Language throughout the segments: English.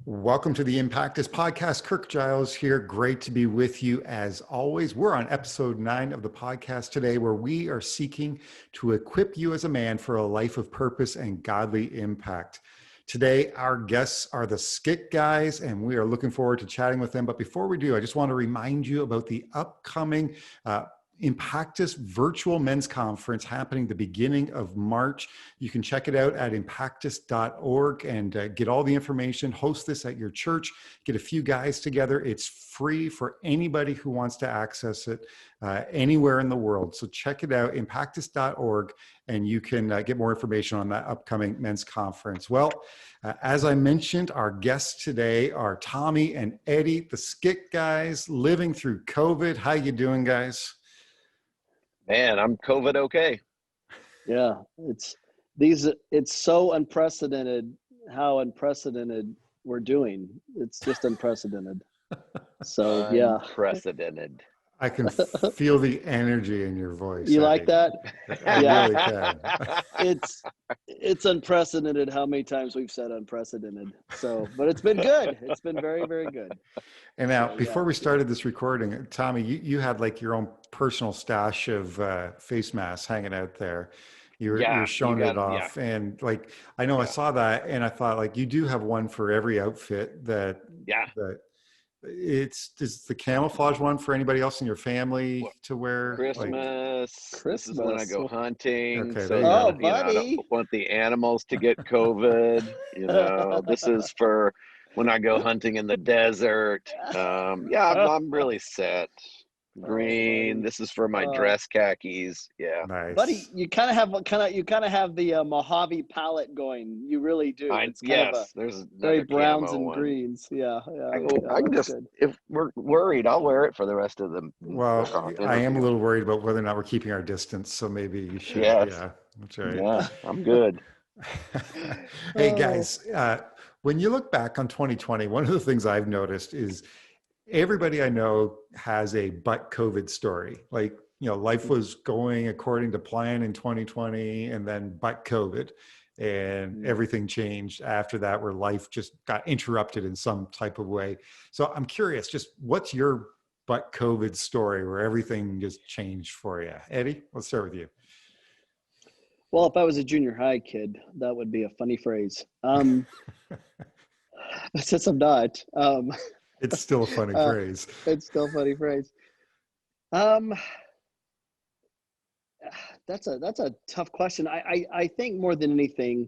Welcome to the Impactus podcast. Kirk Giles here. Great to be with you as always. We're on episode 9 of the podcast today, where we are seeking to equip you as a man for a life of purpose and godly impact. Today, our guests are the Skit Guys, and we are looking forward to chatting with them. But before we do, I just want to remind you about the upcoming Impactus virtual men's conference happening the beginning of March. You can check it out at impactus.org and get all the information. Host this at your church. Get a few guys together. It's free for anybody who wants to access it anywhere in the world. So check it out, impactus.org, and you can get more information on that upcoming men's conference. Well, as I mentioned, our guests today are Tommy and Eddy, the Skit Guys, living through COVID. How you doing, guys? Man, I'm COVID okay. Yeah, it's so unprecedented how unprecedented we're doing. It's just unprecedented. So yeah. Unprecedented. I can feel the energy in your voice. You like that? I Yeah. really can. It's unprecedented how many times we've said unprecedented. So, but it's been good. It's been very, very good. And now, So, before yeah. we started this recording, Tommy, you had like your own personal stash of face masks hanging out there. You're showing it off. Yeah. And like, I know I saw that and I thought like, you do have one for every outfit that is the camouflage one for anybody else in your family to wear? Christmas. This is when I go hunting. Okay, So, Oh, I buddy. don't want the animals to get COVID. This is for when I go hunting in the desert. I'm really set. Green. This is for my dress khakis. Yeah. Nice. Buddy, you kind of have the Mojave Palette going. You really do. It's kind of there's very browns camo and one. greens. Yeah. I can just, if we're worried, I'll wear it for the rest of the. Well, I am a little worried about whether or not we're keeping our distance, so maybe you should. Yes. Yeah, that's right. Yeah, I'm good. Hey guys, when you look back on 2020, one of the things I've noticed is everybody I know has a but COVID story. Like, life was going according to plan in 2020 and then but COVID, and everything changed after that, where life just got interrupted in some type of way. So I'm curious, just what's your but COVID story where everything just changed for you? Eddy, let's start with you. Well, if I was a junior high kid, that would be a funny phrase. But since I'm not, it's still a funny phrase. It's still a funny phrase. That's a tough question. I think more than anything,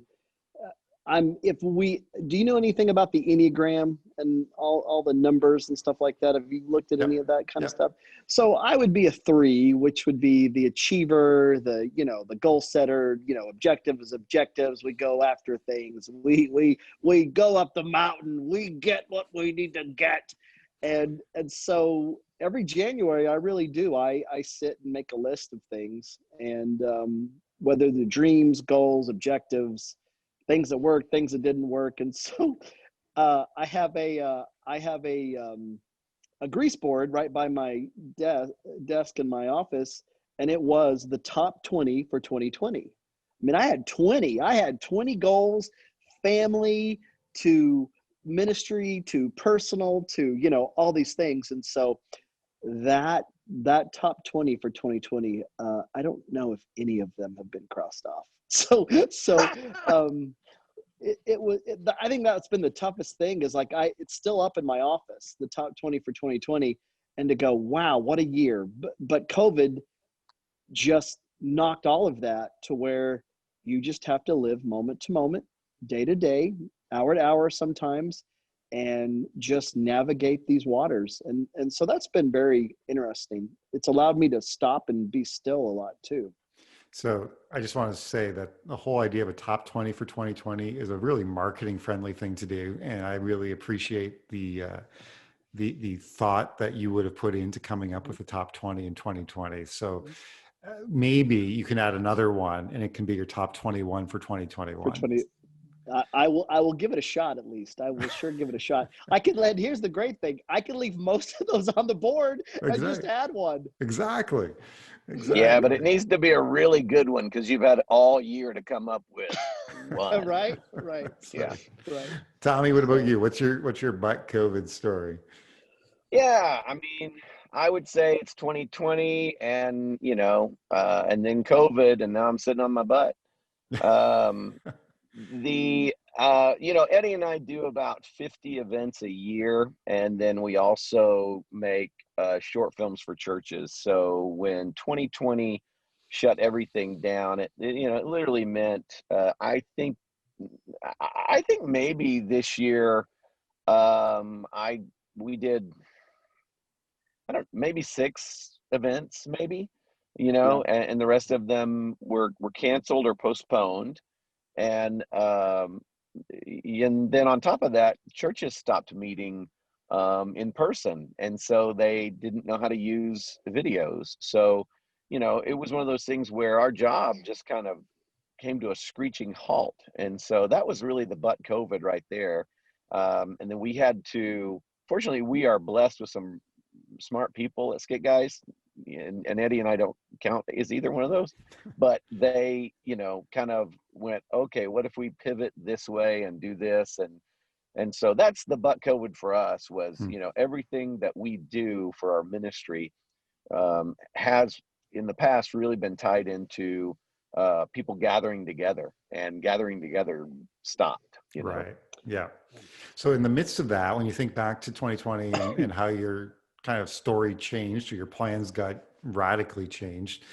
do you know anything about the Enneagram and all the numbers and stuff like that? Have you looked at any of that kind of stuff? So I would be a 3, which would be the achiever, the goal setter, objectives. We go after things. We go up the mountain. We get what we need to get. And so every January, I really do. I sit and make a list of things, and whether the dreams, goals, objectives, things that worked, things that didn't work. And so I have a grease board right by my desk in my office, and it was the top 20 for 2020. I mean, I had 20 goals, family to ministry to personal to, all these things. And so that top 20 for 2020, I don't know if any of them have been crossed off. So I think that's been the toughest thing, is like it's still up in my office, the top 20 for 2020, and to go, wow, what a year. But COVID just knocked all of that to where you just have to live moment to moment, day to day, hour to hour sometimes, and just navigate these waters. And so that's been very interesting. It's allowed me to stop and be still a lot too. So I just want to say that the whole idea of a top 20 for 2020 is a really marketing friendly thing to do. And I really appreciate the thought that you would have put into coming up with the top 20 in 2020. So maybe you can add another one and it can be your top 21 for 2021. I will give it a shot. At least I will sure give it a shot. Here's the great thing. I can leave most of those on the board and just add one. Exactly. Yeah, but it needs to be a really good one, because you've had all year to come up with. one. Right. Right. Yeah. Right. Tommy, what about So, you? What's your butt COVID story? Yeah, I mean, I would say it's 2020 and, and then COVID, and now I'm sitting on my butt. Um, Eddie and I do about 50 events a year, and then we also make short films for churches. So when 2020 shut everything down, it literally meant, I think maybe this year, we did, I don't, maybe 6 events, maybe, yeah. and the rest of them were canceled or postponed. And then on top of that, churches stopped meeting in person, and so they didn't know how to use videos. So, it was one of those things where our job just kind of came to a screeching halt, and so that was really the butt COVID right there. And then we had to. Fortunately, we are blessed with some smart people at Skit Guys, and Eddie and I don't count as either one of those, but they, kind of went, okay, what if we pivot this way and do this? And so that's the butt COVID for us was, Hmm. everything that we do for our ministry has in the past really been tied into people gathering together, and gathering together stopped. Right. Yeah. So in the midst of that, when you think back to 2020 and how your kind of story changed or your plans got radically changed,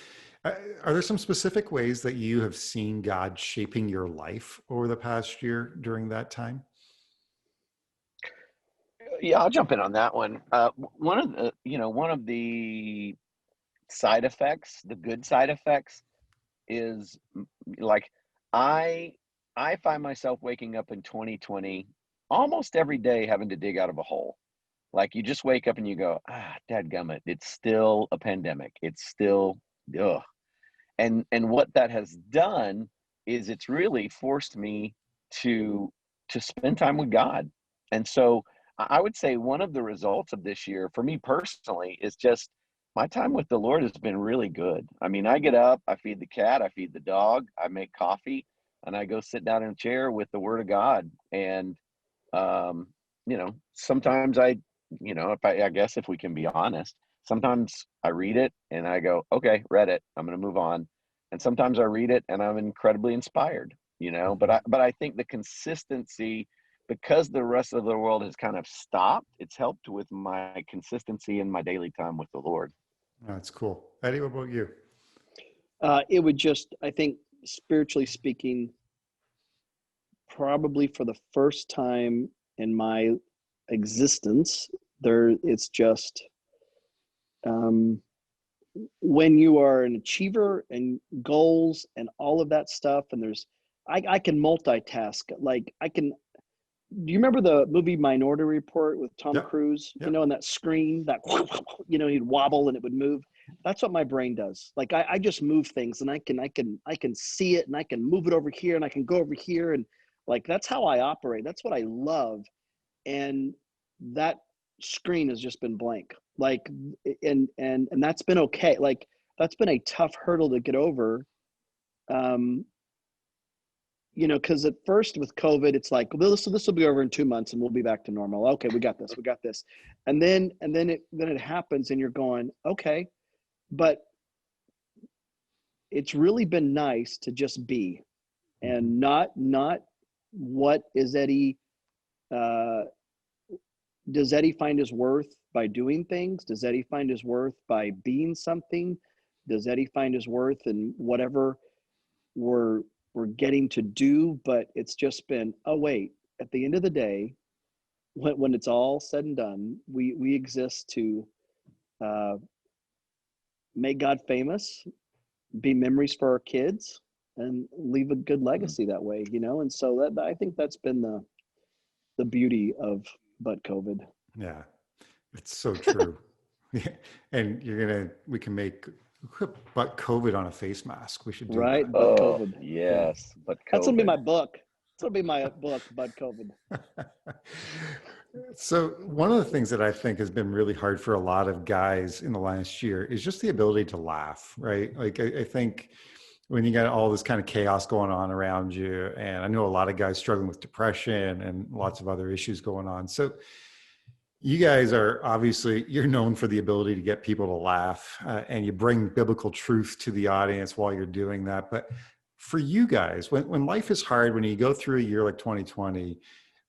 are there some specific ways that you have seen God shaping your life over the past year during that time? Yeah, I'll jump in on that one. One of the side effects, the good side effects, is like I I find myself waking up in 2020 almost every day having to dig out of a hole. Like you just wake up and you go, dadgummit, it's still a pandemic. It's still ugh. And what that has done is it's really forced me to spend time with God. And so I would say one of the results of this year for me personally is just my time with the Lord has been really good. I mean, I get up, I feed the cat, I feed the dog, I make coffee, and I go sit down in a chair with the Word of God. And sometimes I guess if we can be honest, sometimes I read it and I go, okay, read it, I'm going to move on. And sometimes I read it and I'm incredibly inspired, but I think the consistency, because the rest of the world has kind of stopped, it's helped with my consistency in my daily time with the Lord. That's cool. Eddie, what about you? It would just, I think, spiritually speaking, probably for the first time in my existence, it's just when you are an achiever and goals and all of that stuff, and I can multitask. Like do you remember the movie Minority Report with Tom Yep. Cruise? Yep. And that screen, that he'd wobble and it would move. That's what my brain does. Like I just move things, and I can see it, and I can move it over here, and I can go over here, and like that's how I operate. That's what I love. And that screen has just been blank. Like and that's been okay. Like that's been a tough hurdle to get over. Because at first with COVID, it's like, well, this will be over in 2 months and we'll be back to normal. Okay, we got this. And then it happens and you're going, okay, but it's really been nice to just be, and not what is Eddie, does Eddie find his worth by doing things? Does Eddie find his worth by being something? Does Eddie find his worth in whatever we're getting to do? But it's just been, oh wait, at the end of the day, when it's all said and done, we exist to make God famous, be memories for our kids, and leave a good legacy that way, And so that I think that's been the beauty of butt COVID. Yeah, it's so true. And we can put butt COVID on a face mask. We should do Right, that. butt Oh, COVID. yes, but That's gonna be COVID. my book. It's gonna be my book, butt COVID. So one of the things that I think has been really hard for a lot of guys in the last year is just the ability to laugh, right? Like I think when you got all this kind of chaos going on around you. And I know a lot of guys struggling with depression and lots of other issues going on. So you guys are obviously, you're known for the ability to get people to laugh, and you bring biblical truth to the audience while you're doing that. But for you guys, when life is hard, when you go through a year like 2020,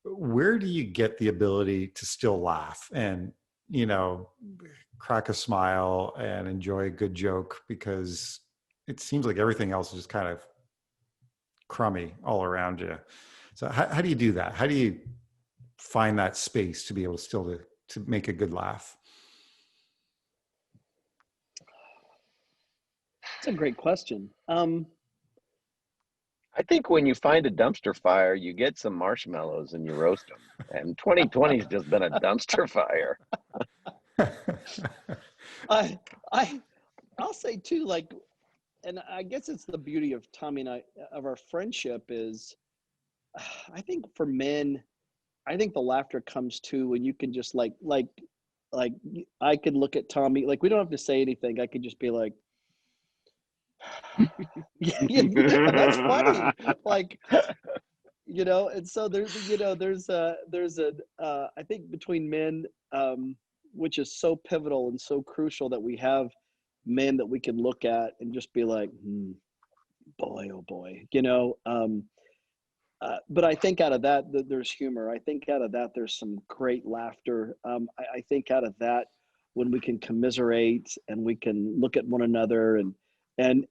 where do you get the ability to still laugh and, you know, crack a smile and enjoy a good joke? Because it seems like everything else is just kind of crummy all around you. So how do you do that? How do you find that space to be able to still to make a good laugh? That's a great question. I think when you find a dumpster fire, you get some marshmallows and you roast them. And 2020 has just been a dumpster fire. I'll say too, like, and I guess it's the beauty of Tommy and I, of our friendship is, I think for men, I think the laughter comes too when you can just like I could look at Tommy, like we don't have to say anything. I could just be like, and that's funny. Like, you know, and so there's, you know, there's a I think between men, which is so pivotal and so crucial that we have men that we can look at and just be like, boy, oh boy, you know. But I think out of that, there's humor. I think out of that, there's some great laughter. I think out of that, when we can commiserate and we can look at one another and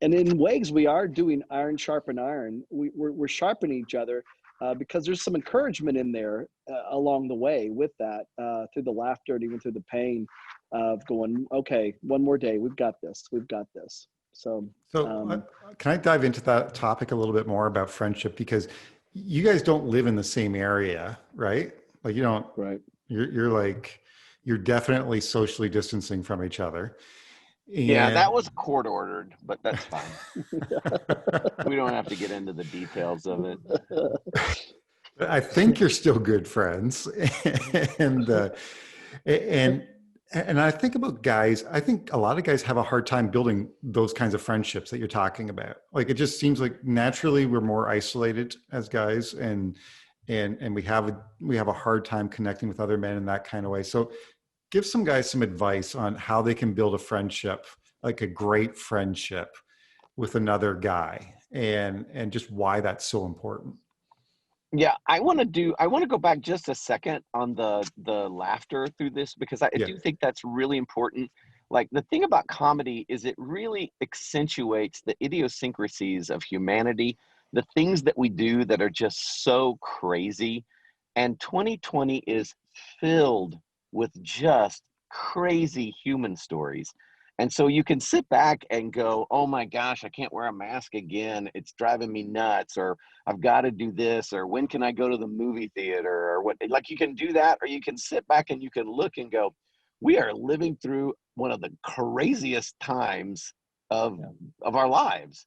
in ways we are doing iron sharpen iron. We're sharpening each other because there's some encouragement in there along the way with that, through the laughter and even through the pain of going, okay, one more day, we've got this. So can I dive into that topic a little bit more about friendship? Because you guys don't live in the same area, right? Like you don't, right. You're definitely socially distancing from each other. Yeah, that was court ordered, but that's fine. We don't have to get into the details of it. I think you're still good friends. And I think about guys, I think a lot of guys have a hard time building those kinds of friendships that you're talking about. Like, it just seems like naturally we're more isolated as guys and we have a hard time connecting with other men in that kind of way. So give some guys some advice on how they can build a friendship, like a great friendship with another guy, and just why that's so important. Yeah, I want to go back just a second on the laughter through this, because I do think that's really important. Like, the thing about comedy is it really accentuates the idiosyncrasies of humanity, the things that we do that are just so crazy. And 2020 is filled with just crazy human stories. And so you can sit back and go, oh my gosh, I can't wear a mask again. It's driving me nuts. Or I've got to do this. Or when can I go to the movie theater? Or what? Like, you can do that, or you can sit back and you can look and go, we are living through one of the craziest times of our lives.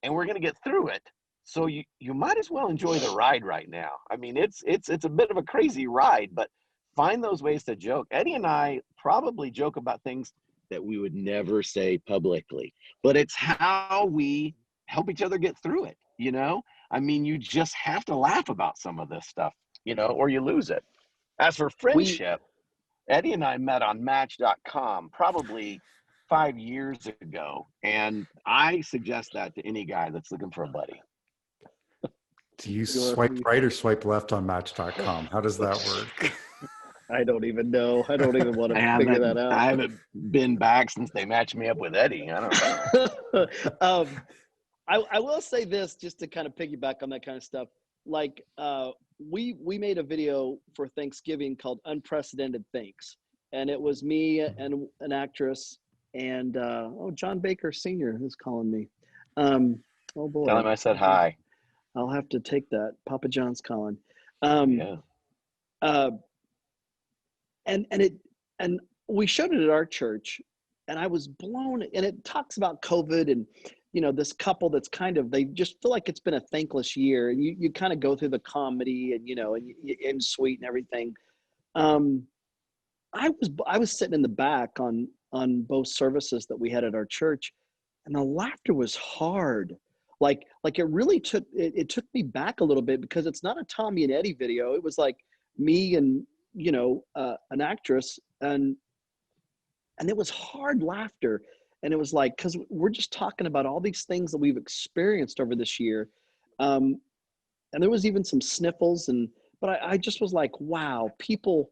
And we're going to get through it. So you might as well enjoy the ride right now. I mean, it's a bit of a crazy ride, but find those ways to joke. Eddie and I probably joke about things that we would never say publicly, but it's how we help each other get through it. You know, I mean, you just have to laugh about some of this stuff, you know, or you lose it. As for friendship, Eddie and I met on Match.com probably 5 years ago, and I suggest that to any guy that's looking for a buddy. Do you swipe right or swipe left on Match.com? How does that work? I don't even know. I don't even want to figure that out. I haven't been back since they matched me up with Eddie. I don't know. I will say this, just to kind of piggyback on that kind of stuff. Like, we made a video for Thanksgiving called Unprecedented Thanks. And it was me and an actress and, John Baker Sr. is calling me. Oh boy. Tell him I said hi. I'll have to take that. Papa John's calling. And we showed it at our church, and I was blown. And it talks about COVID and, you know, this couple that's kind of, they just feel like it's been a thankless year, and you kind of go through the comedy and, you know, and you end sweet and everything. I was sitting in the back on both services that we had at our church, and the laughter was hard. Like it really took, it took me back a little bit, because it's not a Tommy and Eddy video. It was like me and, an actress, and it was hard laughter. And it was like, because we're just talking about all these things that we've experienced over this year. And there was even some sniffles, but I just was like, wow, people,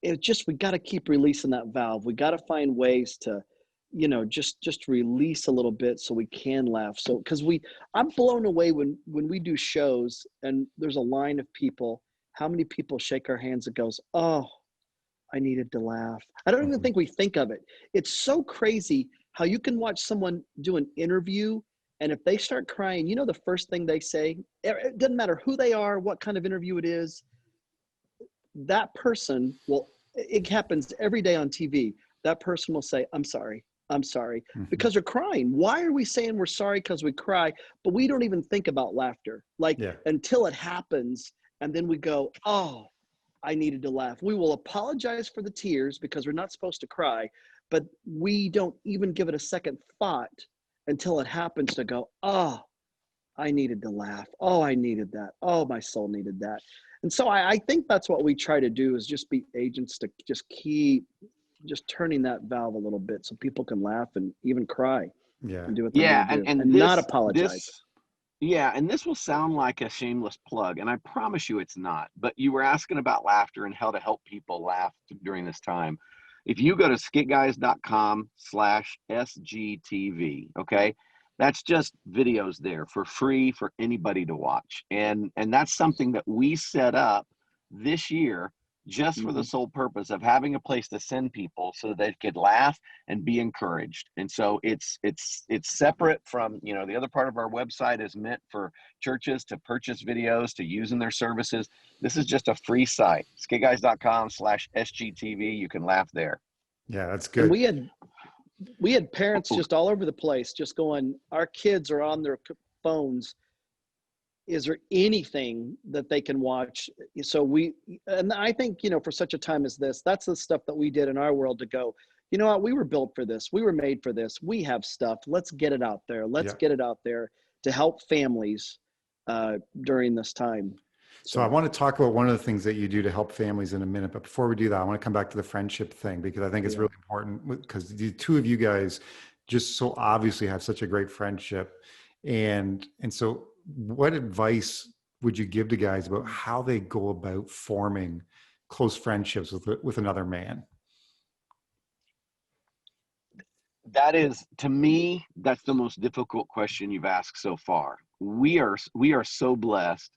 we got to keep releasing that valve. We got to find ways to, just release a little bit so we can laugh. So, because I'm blown away when we do shows and there's a line of people, how many people shake our hands and goes, oh, I needed to laugh. I don't even think we think of it. It's so crazy how you can watch someone do an interview, and if they start crying, the first thing they say, it doesn't matter who they are, what kind of interview it is, that person will, it happens every day on TV. That person will say, I'm sorry, because they're crying. Why are we saying we're sorry? Because we cry, but we don't even think about laughter, until it happens. And then we go, oh, I needed to laugh. We will apologize for the tears because we're not supposed to cry, but we don't even give it a second thought until it happens to go, oh, I needed to laugh. Oh, I needed that. Oh, my soul needed that. And so I think that's what we try to do, is just be agents to just keep just turning that valve a little bit so people can laugh and even cry. Yeah. And do what they need to do. And this, not apologize. And this will sound like a shameless plug, and I promise you it's not. But you were asking about laughter and how to help people laugh during this time. If you go to skitguys.com/SGTV, okay, that's just videos there for free for anybody to watch. And that's something that we set up this year just for the sole purpose of having a place to send people so that they could laugh and be encouraged. And so it's separate from, the other part of our website is meant for churches to purchase videos to use in their services. This is just a free site, skitguys.com/SGTV. You can laugh there. Yeah, that's good. And we had parents just all over the place, just going, our kids are on their phones. Is there anything that they can watch? So and I think, for such a time as this, that's the stuff that we did in our world to go, you know what, we were built for this. We were made for this. We have stuff. Let's get it out there. Let's get it out there to help families during this time. So I want to talk about one of the things that you do to help families in a minute. But before we do that, I want to come back to the friendship thing, because I think it's really important, because the two of you guys just so obviously have such a great friendship. And so what advice would you give to guys about how they go about forming close friendships with another man? That is, to me, that's the most difficult question you've asked so far. We are so blessed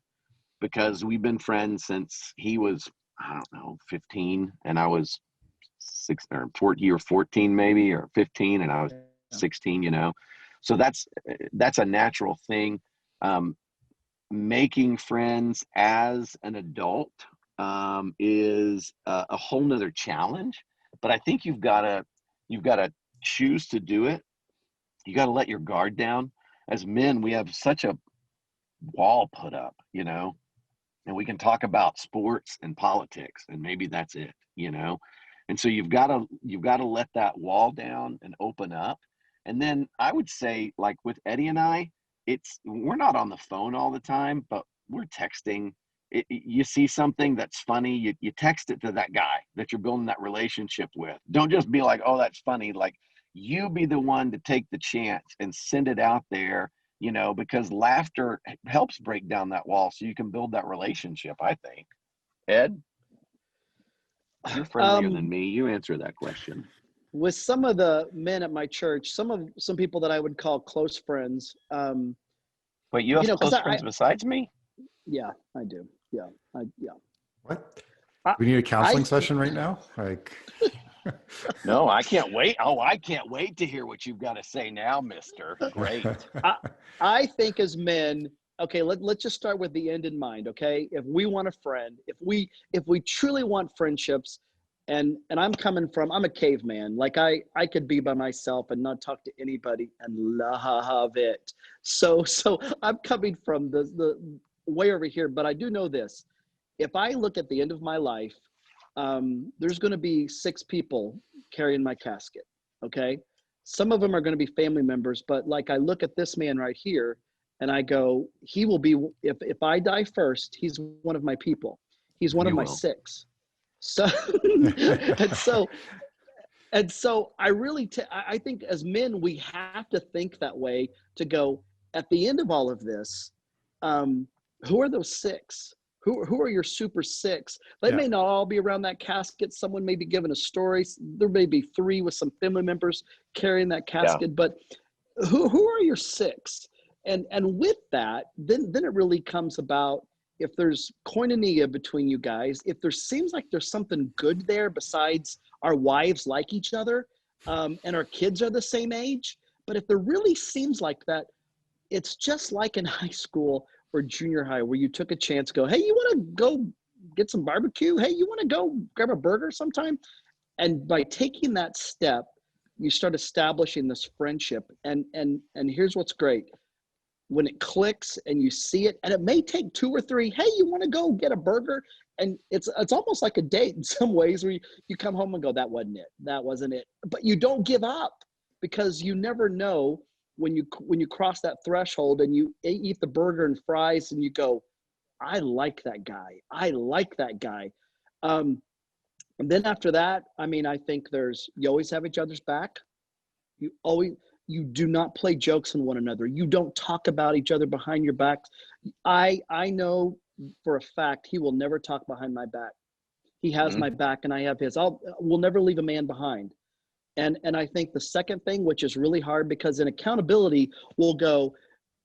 because we've been friends since he was, 15, and I was 14 maybe, or 15, and I was 16, So that's a natural thing. Making friends as an adult is a whole nother challenge, but I think you've got to choose to do it. You got to let your guard down. As men, we have such a wall put up, and we can talk about sports and politics, and maybe that's it, and so you've got to let that wall down and open up. And then I would say, like with Eddie and I, we're not on the phone all the time, but we're texting. You see something that's funny, you text it to that guy that you're building that relationship with. Don't just be like, oh, that's funny. Like, you be the one to take the chance and send it out there, because laughter helps break down that wall so you can build that relationship, I think. Ed, you're friendlier than me. You answer that question. With some of the men at my church, some people that I would call close friends. But you have close friends besides me? Yeah, I do. Yeah. What? We need a counseling session right now? Like, no, I can't wait. Oh, I can't wait to hear what you've got to say now, mister. Great. I think as men, okay, let's just start with the end in mind, okay? If we want a friend, if we truly want friendships, and I'm a caveman. Like I could be by myself and not talk to anybody and love it. So I'm coming from the way over here, but I do know this. If I look at the end of my life, there's going to be 6 people carrying my casket. Okay. Some of them are going to be family members, but like I look at this man right here, And I go, he will be, if I die first, he's one of my people. He's one of my 6. So, and so, and so I really, I think as men, we have to think that way, to go, at the end of all of this, who are those 6? Who are your super 6? They may not all be around that casket. Someone may be giving a story. There may be 3 with some family members carrying that casket, but who are your 6? And with that, then it really comes about, if there's koinonia between you guys, if there seems like there's something good there besides our wives like each other, and our kids are the same age, but if there really seems like that, it's just like in high school or junior high, where you took a chance, go, hey, you want to go get some barbecue? Hey, you want to go grab a burger sometime? And by taking that step, you start establishing this friendship. And here's what's great. When it clicks and you see it, and it may take 2 or 3, hey, you want to go get a burger? And it's almost like a date in some ways, where you come home and go, that wasn't it. That wasn't it. But you don't give up, because you never know when you cross that threshold and you eat the burger and fries and you go, I like that guy. I like that guy. And then after that, I mean, I think you always have each other's back. You do not play jokes on one another. You don't talk about each other behind your backs. I know for a fact he will never talk behind my back. He has my back and I have his. We'll never leave a man behind. And I think the second thing, which is really hard, because in accountability, we'll go,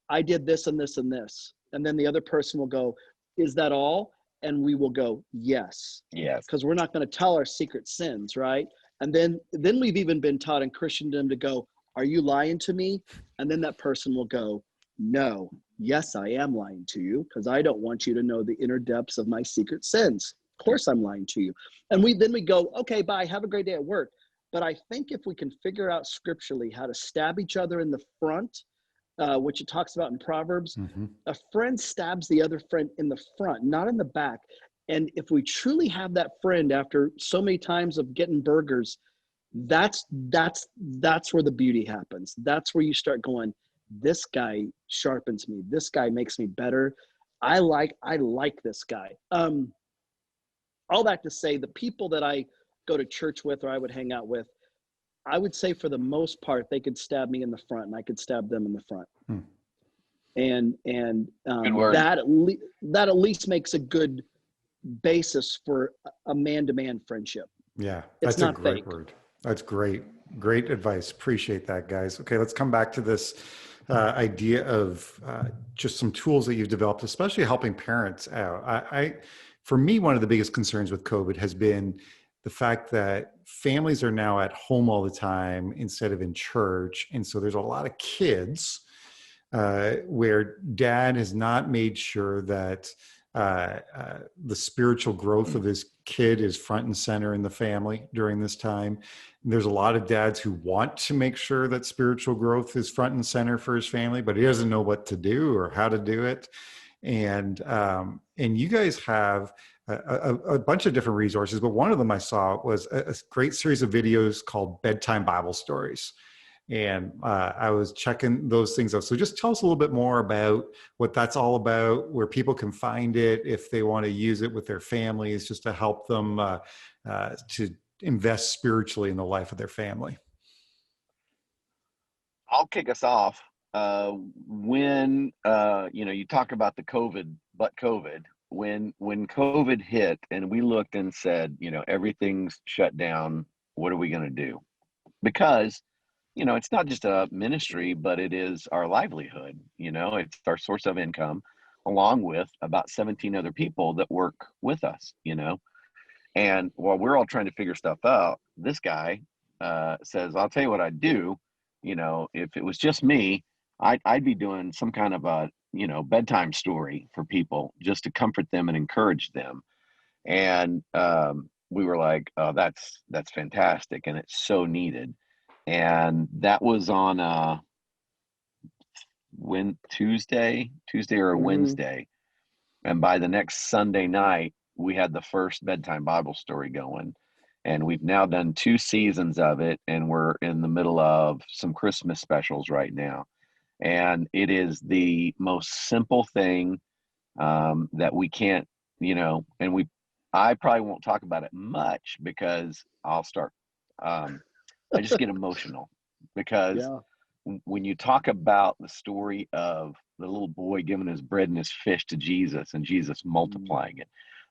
I did this and this and this. And then the other person will go, is that all? And we will go, yes. Yes. Because we're not going to tell our secret sins, right? And then we've even been taught in Christendom to go, are you lying to me? And then that person will go, no, yes, I am lying to you, because I don't want you to know the inner depths of my secret sins. Of course I'm lying to you. And then we go, okay, bye, have a great day at work. But I think if we can figure out scripturally how to stab each other in the front, which it talks about in Proverbs, a friend stabs the other friend in the front, not in the back. And if we truly have that friend after so many times of getting burgers, that's where the beauty happens. That's where you start going, this guy sharpens me. This guy makes me better. I like this guy. All that to say, the people that I go to church with or I would hang out with, I would say for the most part, they could stab me in the front and I could stab them in the front. And that at least makes a good basis for a man-to-man friendship. Yeah, that's a great word. That's great. Great advice. Appreciate that, guys. Okay, let's come back to this idea of just some tools that you've developed, especially helping parents out. For me, one of the biggest concerns with COVID has been the fact that families are now at home all the time instead of in church. And so there's a lot of kids where dad has not made sure that the spiritual growth of his kid is front and center in the family during this time. And there's a lot of dads who want to make sure that spiritual growth is front and center for his family, but he doesn't know what to do or how to do it. And you guys have a bunch of different resources, but one of them I saw was a great series of videos called Bedtime Bible Stories. And I was checking those things out. So just tell us a little bit more about what that's all about, where people can find it, if they want to use it with their families, just to help them to invest spiritually in the life of their family. I'll kick us off. When you talk about the COVID, when COVID hit and we looked and said, everything's shut down, what are we going to do? Because it's not just a ministry, but it is our livelihood. It's our source of income, along with about 17 other people that work with us, And while we're all trying to figure stuff out, this guy says, I'll tell you what I'd do. If it was just me, I'd be doing some kind of a, bedtime story for people just to comfort them and encourage them. And we were like, oh, that's fantastic. And it's so needed. And that was on Tuesday or a Wednesday. And by the next Sunday night, we had the first bedtime Bible story going. And we've now done 2 seasons of it. And we're in the middle of some Christmas specials right now. And it is the most simple thing that we can't, and I probably won't talk about it much because I'll start, I just get emotional because Yeah. when you talk about the story of the little boy giving his bread and his fish to Jesus and Jesus multiplying it,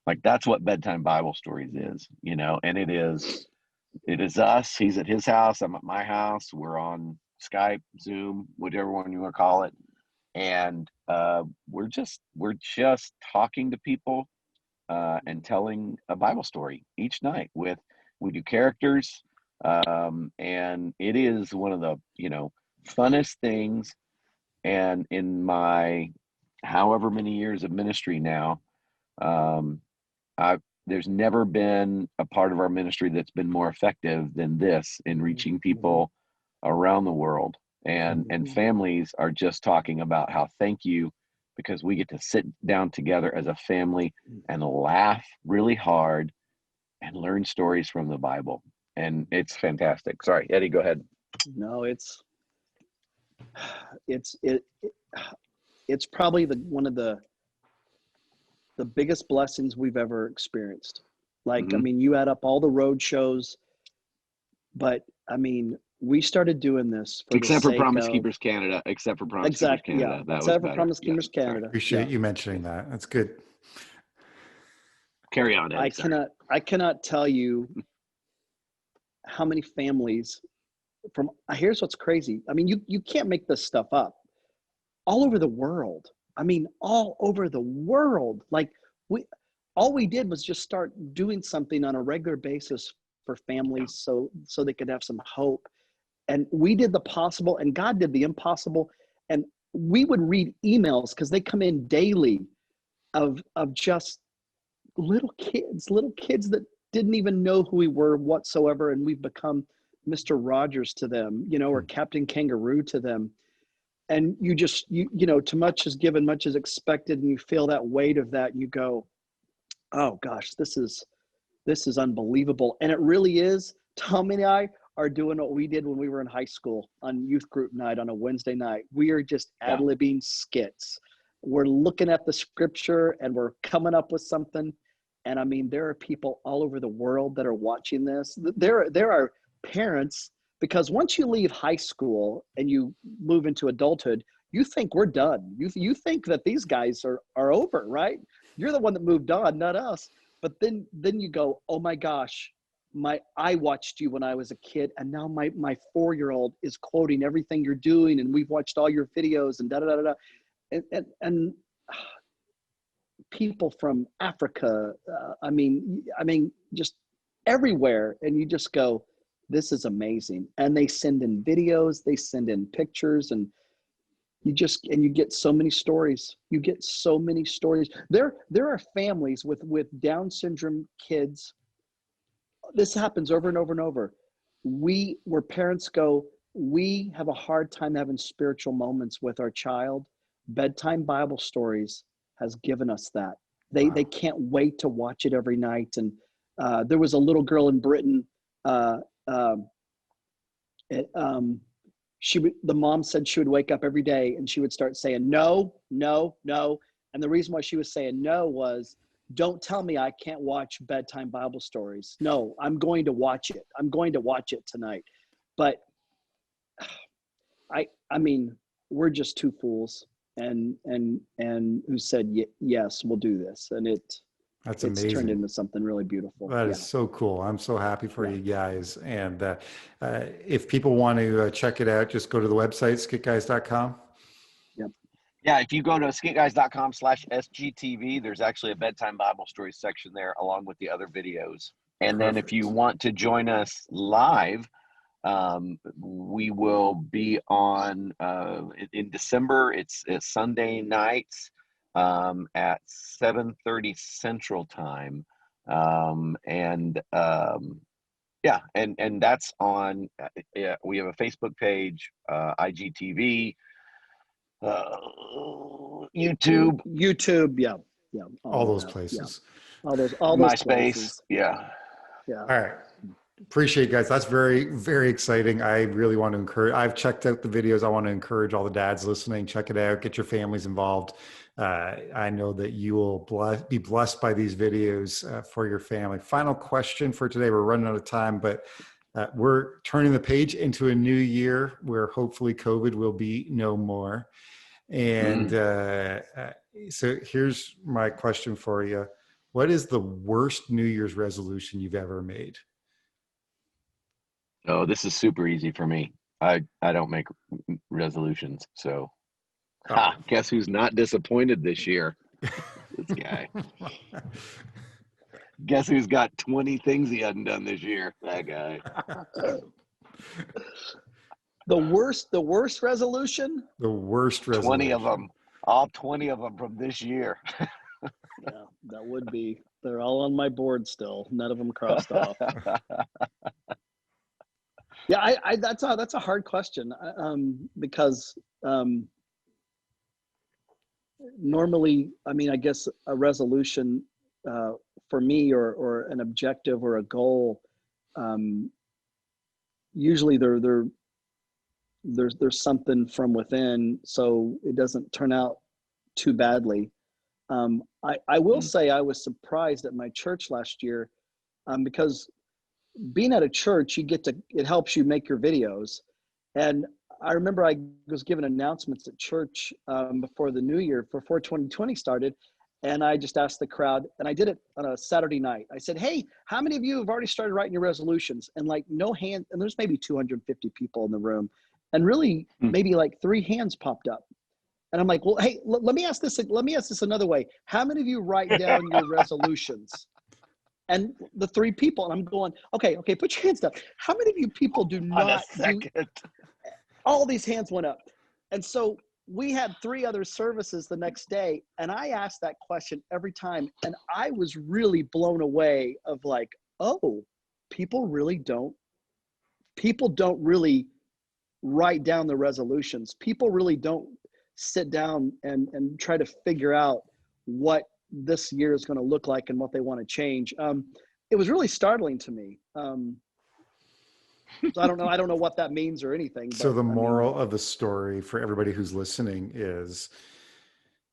like that's what Bedtime Bible Stories is, and it is us. He's at his house. I'm at my house. We're on Skype, Zoom, whatever one you want to call it. And we're just talking to people and telling a Bible story each night we do characters. And it is one of the, funnest things. And in my however many years of ministry now, there's never been a part of our ministry that's been more effective than this in reaching people around the world. And families are just talking about how thank you, because we get to sit down together as a family and laugh really hard and learn stories from the Bible. And it's fantastic. Sorry, Eddie, go ahead. No, it's probably one of the biggest blessings we've ever experienced. Like, I mean, you add up all the road shows, but I mean, we started doing this except for Promise Keepers Canada. Except for Promise Keepers Canada. Yeah. Except for Promise Keepers Canada. Appreciate you mentioning that. That's good. Carry on, Eddie. I cannot tell you how many families here's what's crazy. I mean, you can't make this stuff up. All over the world. I mean, all over the world. Like all we did was just start doing something on a regular basis for families so they could have some hope. And we did the possible and God did the impossible. And we would read emails because they come in daily of just little kids that didn't even know who we were whatsoever. And we've become Mr. Rogers to them, or Captain Kangaroo to them. And you just, too much is given, much is expected. And you feel that weight of that. You go, oh gosh, this is unbelievable. And it really is. Tommy and I are doing what we did when we were in high school on youth group night on a Wednesday night. We are just ad-libbing skits. We're looking at the scripture and we're coming up with something. And I mean, there are people all over the world that are watching this. There are parents, because once you leave high school and you move into adulthood, you think we're done. You think that these guys are over, right? You're the one that moved on, not us. But then you go, oh my gosh, I watched you when I was a kid, and now my 4-year-old is quoting everything you're doing, and we've watched all your videos and da da da da. And people from Africa, I mean, just everywhere, and you just go, this is amazing. And they send in videos, they send in pictures, and you get so many stories. You get so many stories. There are families with Down syndrome kids. This happens over and over and over. Where parents go, we have a hard time having spiritual moments with our child. Bedtime Bible Stories has given us that. They can't wait to watch it every night. And there was a little girl in Britain. The mom said she would wake up every day and she would start saying no, no, no. And the reason why she was saying no was, don't tell me I can't watch Bedtime Bible Stories. No, I'm going to watch it. I'm going to watch it tonight. But I mean, we're just two fools and who said, yes, we'll do this. And that's amazing. It's turned into something really beautiful. That is so cool. I'm so happy for you guys. And if people want to check it out, just go to the website, skitguys.com. Yeah, if you go to skitguys.com/SGTV, there's actually a Bedtime Bible Stories section there along with the other videos. And then if you want to join us live, we will be on in December. It's Sunday nights at 7:30 Central Time. And that's on, we have a Facebook page, IGTV, YouTube, yeah, all those places. Yeah. All those MySpace, places. yeah. All right. Appreciate it, guys. That's very, very exciting. I really want to encourage, I've checked out the videos. I want to encourage all the dads listening, check it out, get your families involved. I know that you will be blessed by these videos for your family. Final question for today. We're running out of time, but we're turning the page into a new year where hopefully COVID will be no more. And so here's my question for you. What is the worst New Year's resolution you've ever made? Oh, this is super easy for me. I don't make resolutions. So guess who's not disappointed this year? This guy. Guess who's got 20 things he hadn't done this year? That guy. The worst resolution? The worst resolution. 20 of them. All 20 of them from this year. Yeah, that would be. They're all on my board still. None of them crossed off. Yeah, that's a hard question because normally, I mean, I guess a resolution for me or an objective or a goal, usually there's something from within, so it doesn't turn out too badly. I will say I was surprised at my church last year because being at a church, it helps you make your videos. And I remember I was given announcements at church before the new year, before 2020 started. And I just asked the crowd, and I did it on a Saturday night. I said, hey, how many of you have already started writing your resolutions? And like no hand, and there's maybe 250 people in the room. And really maybe like 3 hands popped up. And I'm like, well, hey, let me ask this another way. How many of you write down your resolutions? And the 3 people, and I'm going, okay, put your hands down. How many of you people do not? All these hands went up. And so we had 3 other services the next day. And I asked that question every time. And I was really blown away of like, oh, people don't really write down the resolutions. People really don't sit down and try to figure out what this year is going to look like and what they want to change. It was really startling to me. So I don't know what that means or anything. But, so the moral of the story for everybody who's listening is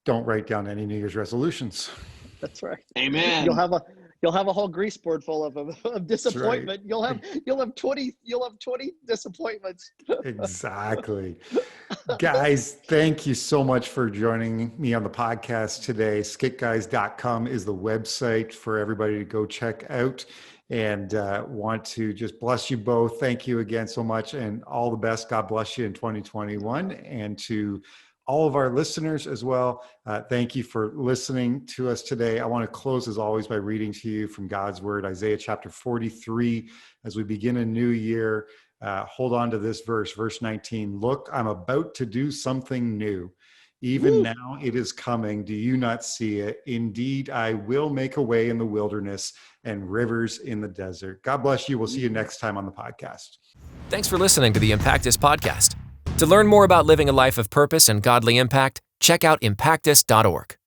don't write down any New Year's resolutions. That's right. Amen. You'll have a whole grease board full of disappointment. Right. You'll have 20 disappointments. Exactly. Guys, thank you so much for joining me on the podcast today. Skitguys.com is the website for everybody to go check out, and want to just bless you both. Thank you again so much, and all the best. God bless you in 2021. And to all of our listeners as well, thank you for listening to us today. I want to close as always by reading to you from God's word, Isaiah chapter 43. As we begin a new year, hold on to this verse 19. Look, I'm about to do something new. Even now it is coming. Do you not see it? Indeed, I will make a way in the wilderness and rivers in the desert. God bless you. We'll see you next time on the podcast. Thanks for listening to the Impactus podcast. To learn more about living a life of purpose and godly impact, check out impactus.org.